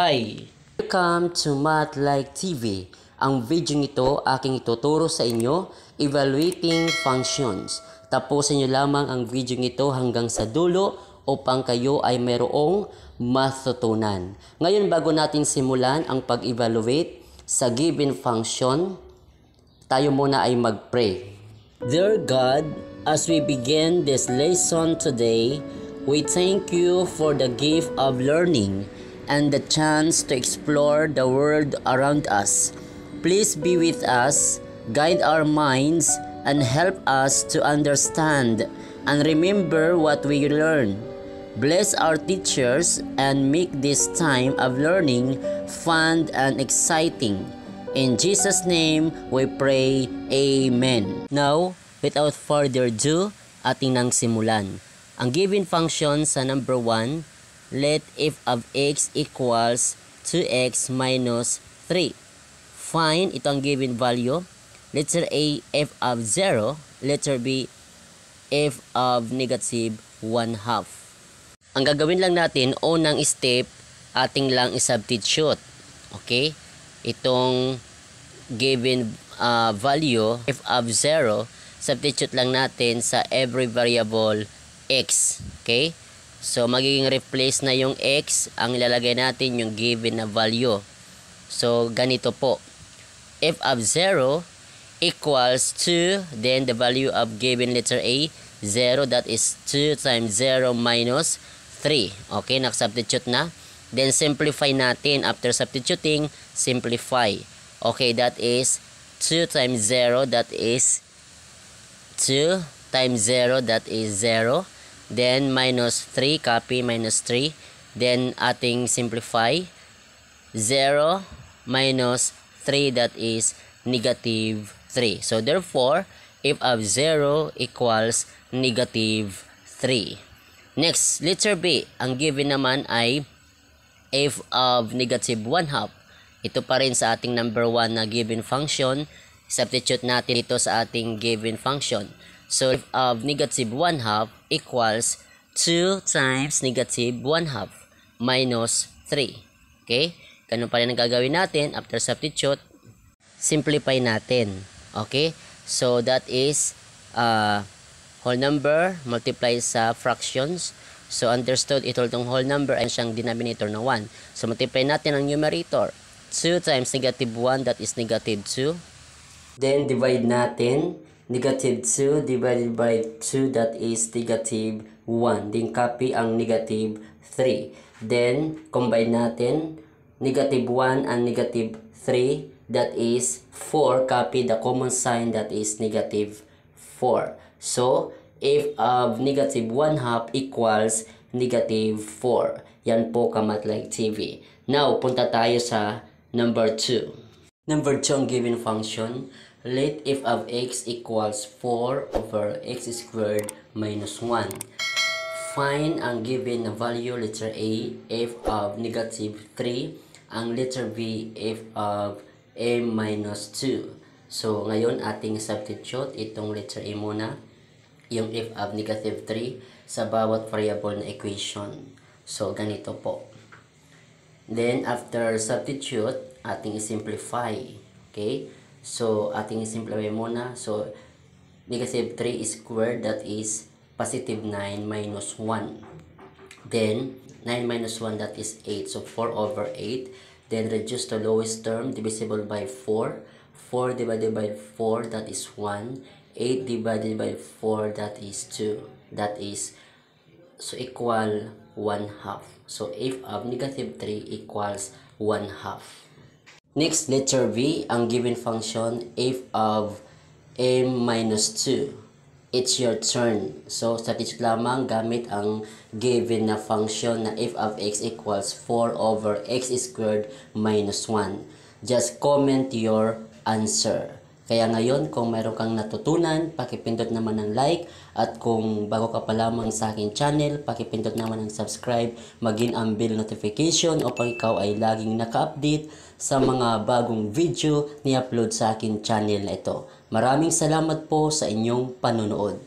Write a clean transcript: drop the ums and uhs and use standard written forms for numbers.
Hi! Welcome to Math Like TV. Ang video nito aking ituturo sa inyo, evaluating functions. Tapusin nyo lamang ang video nito hanggang sa dulo upang kayo ay mayroong matutunan. Ngayon bago natin simulan ang pag-evaluate sa given function, tayo muna ay mag-pray. Dear God, as we begin this lesson today, we thank you for the gift of learning and the chance to explore the world around us. Please be with us, guide our minds, and help us to understand and remember what we learn. Bless our teachers and make this time of learning fun and exciting. In Jesus' name, we pray, Amen. Now, without further ado, ating nang simulan. Ang given function sa number 1, let f of x equals 2x minus 3. Find, ito ang given value. Letter A, f of 0. Letter B, f of negative 1/2. Ang gagawin lang natin, unang step, ating lang isubstitute. Okay? Itong given value, f of 0, substitute lang natin sa every variable x. Okay? So, magiging replace na yung x, ang ilalagay natin yung given na value. So, ganito po. F of 0 equals 2, then the value of given letter A, 0, that is 2 times 0 minus 3. Okay, nakasubstitute na. Then, simplify natin. After substituting, simplify. Okay, that is 2 times 0, that is 2 times 0, that is 0. Then, minus 3, copy, minus 3. Then, ating simplify. 0 minus 3, that is negative 3. So, therefore, f of 0 equals negative 3. Next, letter B. Ang given naman ay f of negative 1/2. Ito pa rin sa ating number 1 na given function. Substitute natin ito sa ating given function. So, f of negative 1/2 equals 2 times negative 1/2 minus 3. Okay? Ganun pa rin ang gagawin natin. After substitute, simplify natin. Okay? So, that is whole number multiply sa fractions. So, understood, ito itong whole number ay siyang denominator na 1. So, multiply natin ang numerator. 2 times negative 1, that is negative 2. Then, divide natin. Negative 2 divided by 2, that is negative 1. Then, copy ang negative 3. Then, combine natin. Negative 1 and negative 3, that is 4. Copy the common sign, that is negative 4. So, f of negative 1/2 equals negative 4. Yan po Math Like TV. Now, punta tayo sa number 2. Number 2 ang given function. Let f of x equals 4 over x squared minus 1. Find ang given na value, letter A, f of negative 3. Ang letter B, f of m minus 2. So, ngayon ating substitute itong letter A muna, yung f of negative 3 sa bawat variable na equation. So, ganito po. Then, after substitute, ating simplify. Okay? So, ating simplify muna. So, negative 3 squared, that is positive 9 minus 1. Then, 9 minus 1, that is 8. So, 4 over 8. Then, reduce the lowest term, divisible by 4. 4 divided by 4, that is 1. 8 divided by 4, that is 2. That is, so, equal 1/2. So, f of negative 3 equals 1/2. Next, letter B, ang given function, f of m minus 2. It's your turn. So, substitute lamang gamit ang given na function na f of x equals 4 over x squared minus 1. Just comment your answer. Kaya ngayon, kung mayroon kang natutunan, pakipindot naman ng like. At kung bago ka pa lamang sa aking channel, pakipindot naman ng subscribe, maging ang bell notification upang ikaw ay laging naka-update sa mga bagong video ni-upload sa aking channel na ito. Maraming salamat po sa inyong panonood.